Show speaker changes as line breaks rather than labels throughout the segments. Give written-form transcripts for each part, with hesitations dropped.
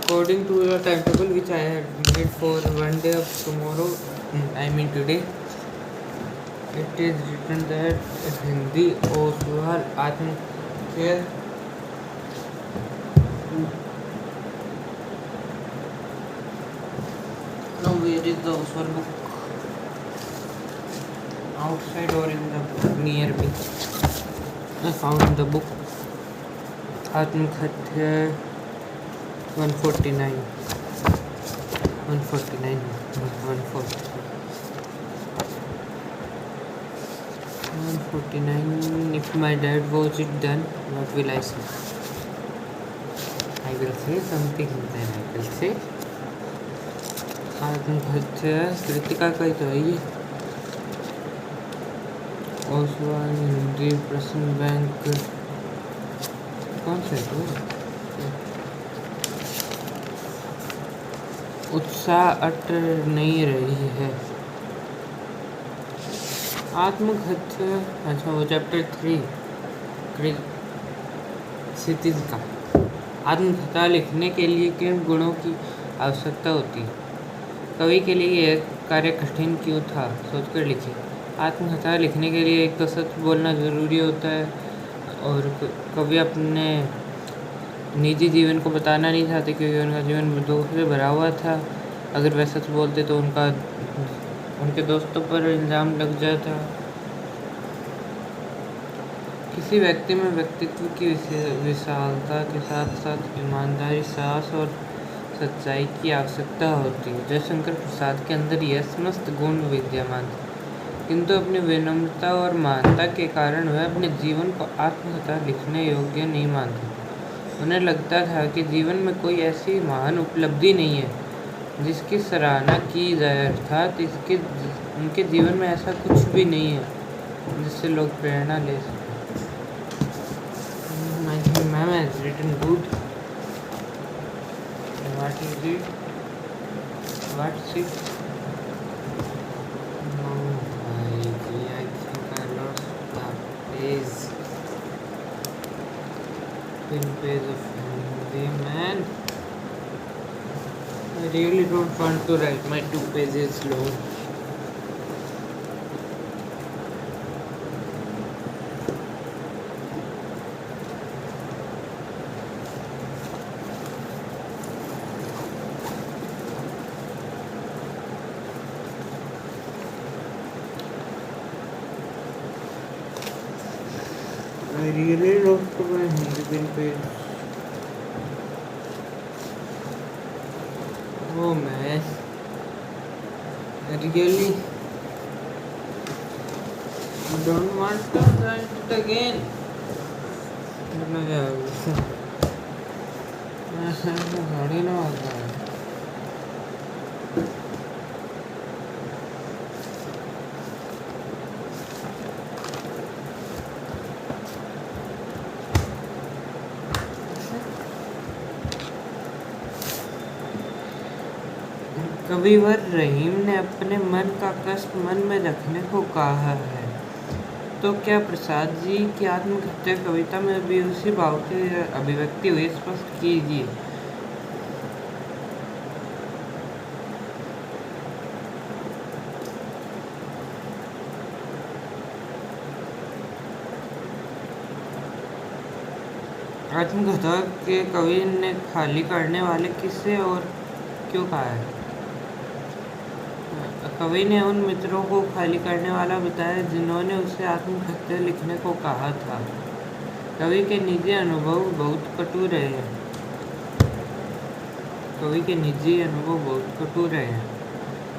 According to the timetable which I had made for one day of tomorrow, I mean today, it is written that Hindi Oswal Atmacare. Now where is the Oswal book? Outside or in the near me? I found the book. Atmakhatya 149. 149. 149. If my dad watch it, then what will I say? I will say something. Then I will say आत्महत्या कृतिका का ही तो है ये। ओसवाल हिंदी प्रश्न bank कौन सा है तो? उत्साह अट नहीं रही है। आत्महत्या अच्छा वो चैप्टर 3 क्षितिज का। आत्मकथा लिखने के लिए किन गुणों की आवश्यकता होती है? कवि के लिए यह कार्य कठिन क्यों था? सोचकर लिखिए। आत्मकथा लिखने के लिए एक तो सच बोलना ज़रूरी होता है और कवि अपने निजी जीवन को बताना नहीं चाहते क्योंकि उनका जीवन दुख से भरा हुआ था। अगर वह सच बोलते तो उनके दोस्तों पर इल्ज़ाम लग जाता। किसी व्यक्ति में व्यक्तित्व की विशालता के साथ साथ ईमानदारी, साहस और सच्चाई की आवश्यकता होती है। जयशंकर प्रसाद के अंदर यह समस्त गुण विद्यमान थे, किंतु अपनी विनम्रता और महानता के कारण वह अपने जीवन को आत्मकथा लिखने योग्य नहीं मानते। उन्हें लगता था कि जीवन में कोई ऐसी महान उपलब्धि नहीं है जिसकी सराहना की जाए, अर्थात उनके जीवन में ऐसा कुछ भी नहीं है जिससे लोग प्रेरणा ले सकें। Ma'am has written good. What is it? What's it? No, I think I lost the page. Pin page of Hindi, man. I really don't want to write my 2 pages long. I really lost my Hindi pin page. Oh man, I really don't want to write it again. गाड़ी ना आता है। कविवर रहीम ने अपने मन का कष्ट मन में रखने को कहा है, तो क्या प्रसाद जी की आत्महत्या कविता में भी उसी भाव की अभिव्यक्ति हुई? स्पष्ट कीजिए। आत्मकथा के कवि ने खाली करने वाले किससे और क्यों कहा है? कवि ने उन मित्रों को खाली करने वाला बताया जिन्होंने उसे आत्महत्या लिखने को कहा था। कवि के निजी अनुभव बहुत कटु रहे हैं।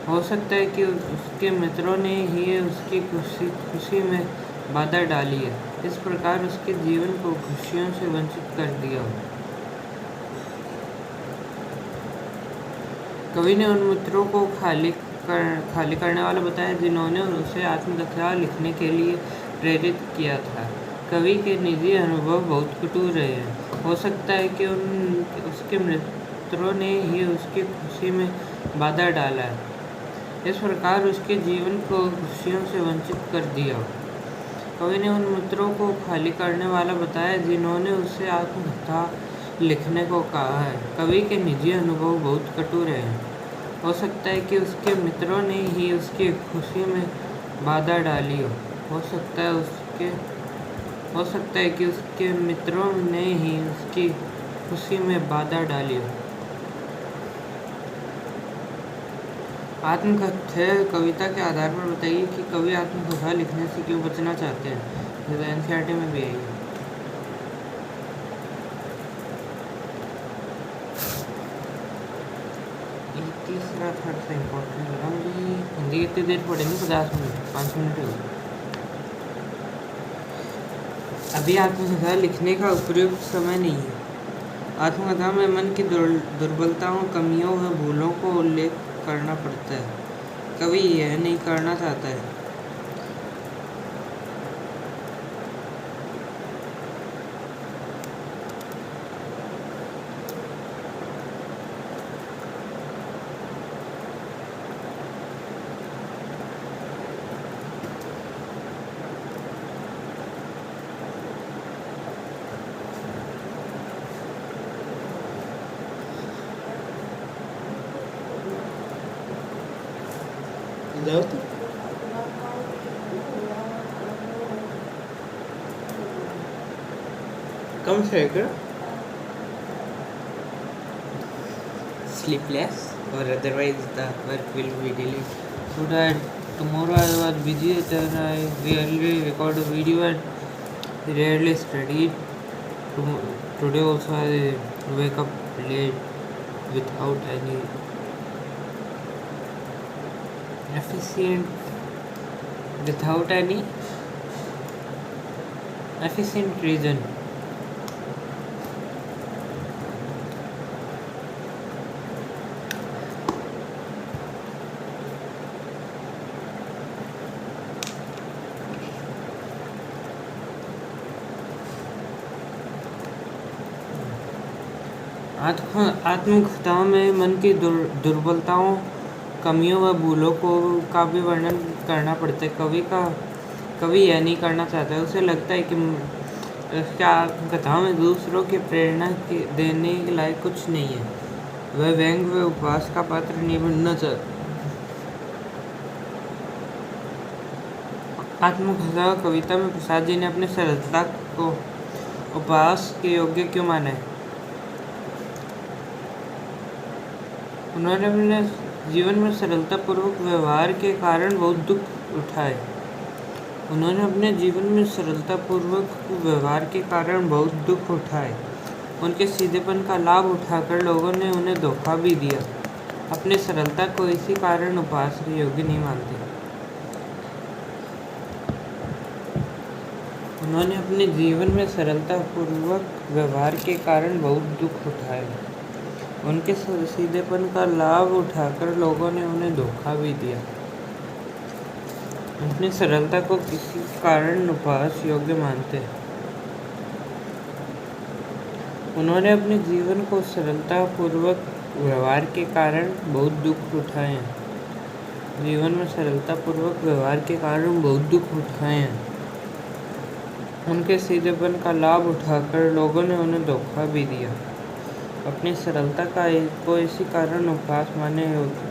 हो सकता है कि उसके मित्रों ने ही उसकी खुशी में बाधा डाली है, इस प्रकार उसके जीवन को खुशियों से वंचित कर दिया हो। कवि ने उन मित्रों को खाली करने वाला बताया जिन्होंने उसे आत्मकथा लिखने के लिए प्रेरित किया था। कवि के निजी अनुभव बहुत कटु रहे हैं। हो सकता है कि उसके मित्रों ने ही उसकी खुशी में बाधा डाला है, इस प्रकार उसके जीवन को खुशियों से वंचित कर दिया हो। कवि ने उन मित्रों को खाली करने वाला बताया जिन्होंने उसे आत्मकथा लिखने को कहा है। कवि के निजी अनुभव बहुत कठोर हैं। हो सकता है कि उसके मित्रों ने ही उसकी खुशी में बाधा डाली हो। हो सकता है कि उसके मित्रों ने ही उसकी खुशी में बाधा डाली हो। आत्मकथ्य कविता के आधार पर बताइए कि कवि आत्मकथा लिखने से क्यों बचना चाहते हैं। जैसे एनसीईआरटी में भी है। तीसरा थर्ड से इम्पोर्टेंट लगा मुझे। हिंदी कितनी देर पढ़ेंगे? 50 मिनट, 5 मिनट हो। अभी आत्मकथा लिखने का उपयुक्त समय नहीं है। आत्मकथा में मन की दुर्बलताओं, कमियों व भूलों को उल्लेख करना पड़ता है। कवि यह नहीं करना चाहता है। कम से sleepless or otherwise the work will be delayed. So that tomorrow I was busy and I rarely record a video and rarely studied. Today also I wake up late without any efficient reason. आत्मकथाओं में मन की दुर्बलताओं, कमियों व भूलों का भी वर्णन करना पड़ता है। कवि यह नहीं करना चाहता है। उसे लगता है कि उसकी आत्मकथा में दूसरों की प्रेरणा देने के लायक कुछ नहीं है। वह व्यंग्य व उपहास का पात्र नहीं बनना चाहता। आत्मकथा कविता में प्रसाद जी ने अपनी सरलता को उपहास के योग्य क्यों माना है? उन्होंने अपने जीवन में सरलतापूर्वक व्यवहार के कारण बहुत दुख उठाए। उनके सीधेपन का लाभ उठाकर लोगों ने उन्हें धोखा भी दिया। अपनी सरलता को इसी कारण उपहास के योग्य नहीं मानते। उन्होंने अपने जीवन में सरलतापूर्वक व्यवहार के कारण बहुत दुख उठाए। उनके सीधेपन का लाभ उठाकर लोगों ने उन्हें धोखा भी दिया। अपनी सरलता को किसी कारण उपहास योग्य मानते। उन्होंने अपने जीवन को सरलतापूर्वक व्यवहार के कारण बहुत दुख उठाए हैं। जीवन में सरलतापूर्वक व्यवहार के कारण बहुत दुख उठाए हैं। उनके सीधेपन का लाभ उठाकर लोगों ने उन्हें धोखा भी दिया। अपनी सरलता को इसी कारण उपहास माने योग्य।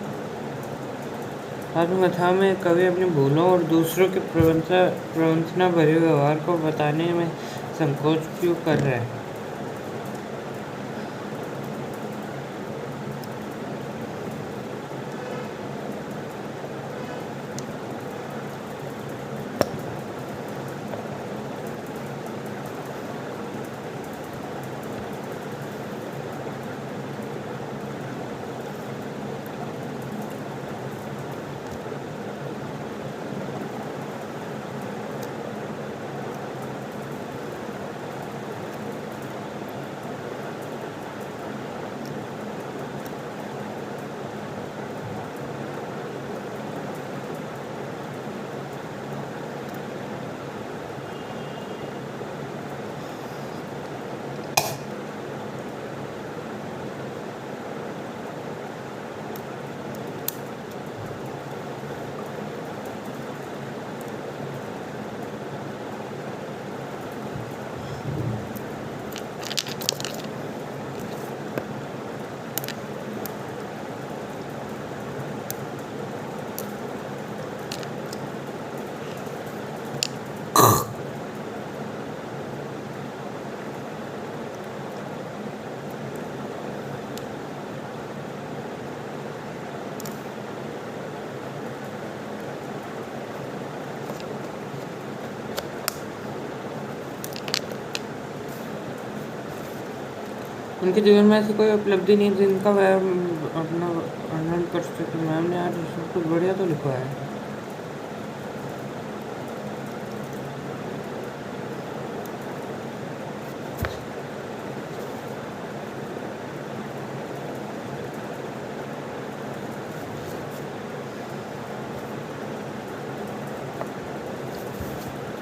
आत्मकथा में कवि अपनी भूलों और दूसरों के प्रवंचना भरे व्यवहार को बताने में संकोच क्यों कर रहा है? उनके जीवन में ऐसी कोई उपलब्धि नहीं जिनका वह अपना वर्णन कर सके। मैम ने आज सब कुछ बढ़िया तो लिखा है।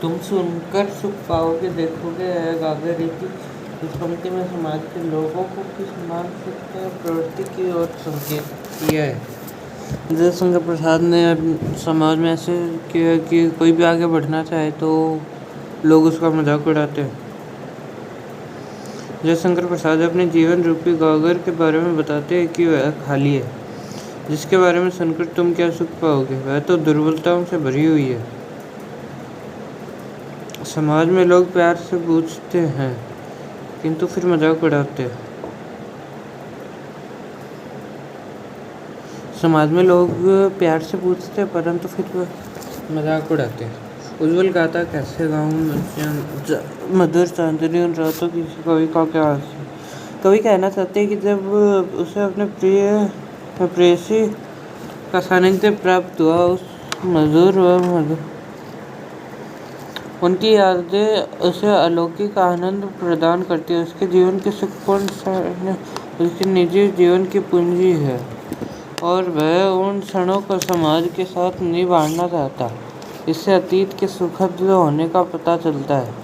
तुम सुनकर सुख पाओगे, देखोगे गागर रीति। इस पंक्ति में समाज के लोगों को किस मानसिक प्रवृत्ति की ओर संकेत किया है। जयशंकर प्रसाद ने समाज में ऐसे किया कि कोई भी आगे बढ़ना चाहे तो लोग उसका मजाक उड़ाते हैं। जयशंकर प्रसाद अपने जीवन रूपी गागर के बारे में बताते हैं कि वह खाली है, जिसके बारे में सुनकर तुम क्या सुख पाओगे। वह तो दुर्बलताओं से भरी हुई है। समाज में लोग प्यार से पूछते हैं किंतु फिर मजाक उड़ाते हैं। समाज में लोग प्यार से पूछते हैं परंतु फिर मजाक उड़ाते हैं। उज्जवल गाता कैसे गाऊं मधुर चांदनी उन रातों की कवि का क्या आशय। कवि कहना चाहते हैं कि जब उसे अपने प्रेयसी का सानिध्य प्राप्त हुआ, उस मधुर व मधुर उनकी यादें उसे अलौकिक आनंद प्रदान करती है। उसके जीवन की सुखपूर्ण क्षण उसके निजी जीवन की पूंजी है और वह उन क्षणों को समाज के साथ नहीं बांटना चाहता। इससे अतीत के सुखद होने का पता चलता है।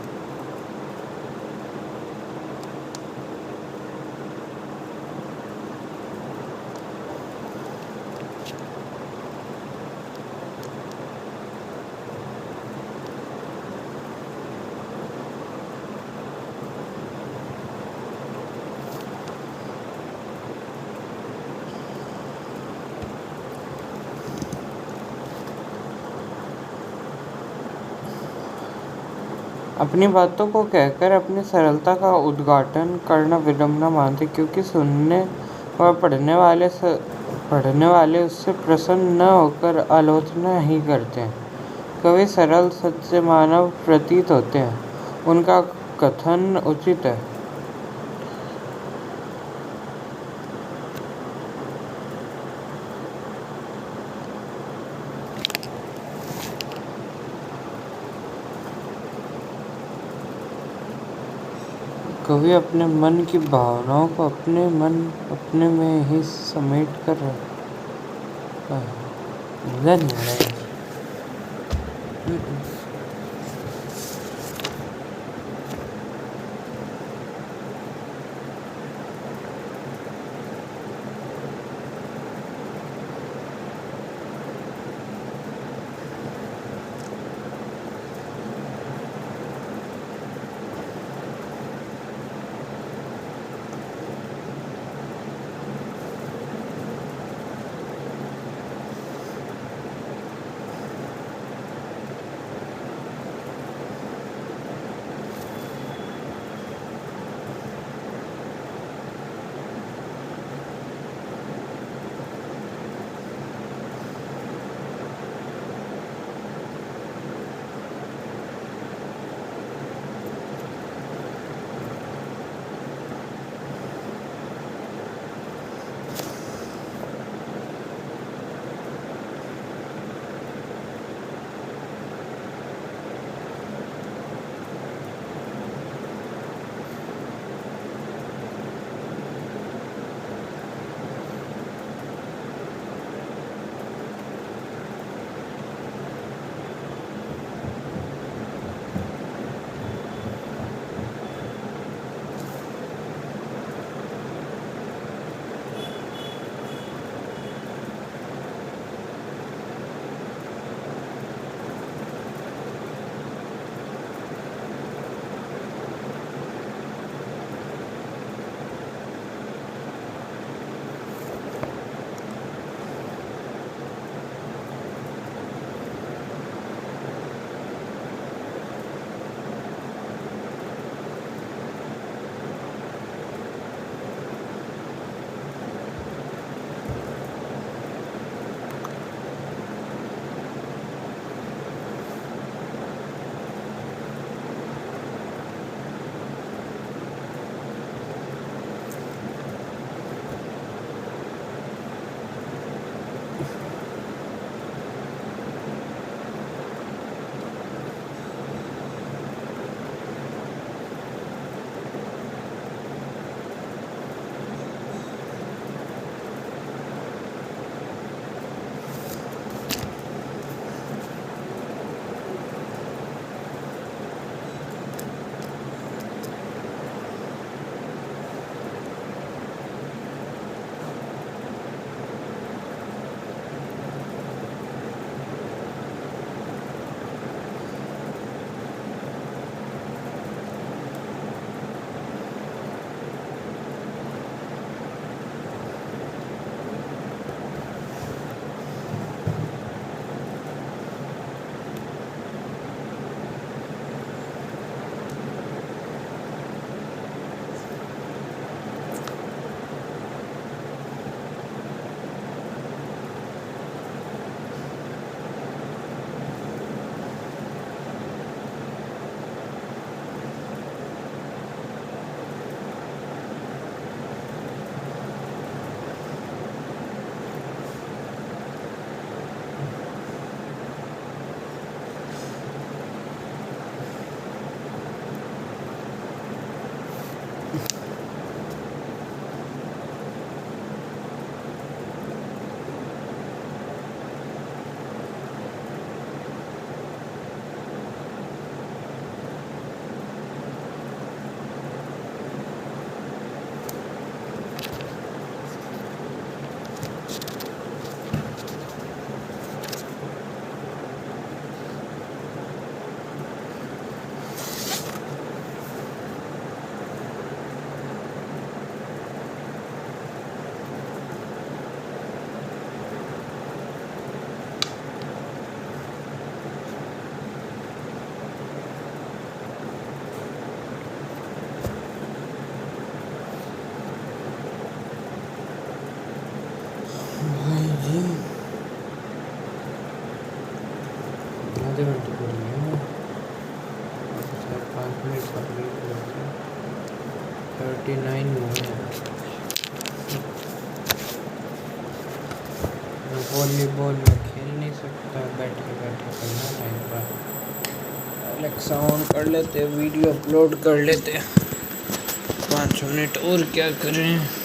अपनी बातों को कहकर अपनी सरलता का उद्घाटन करना विडंबना मानते, क्योंकि सुनने व पढ़ने वाले उससे प्रसन्न न होकर आलोचना ही करते हैं। कवि सरल सच्चे मानव प्रतीत होते हैं, उनका कथन उचित है। कवि अपने मन की भावनाओं को अपने में ही समेट कर मजा नहीं आ रहा है। आधे घंटे कर लिया 5 मिनट कंप्लीट 39 हुए हैं। वॉलीबॉल में खेल नहीं सकता, बैठे बैठे करना टाइम पर। एलेक्सा ऑन कर लेते, वीडियो अपलोड कर लेते। 5 मिनट और क्या करें।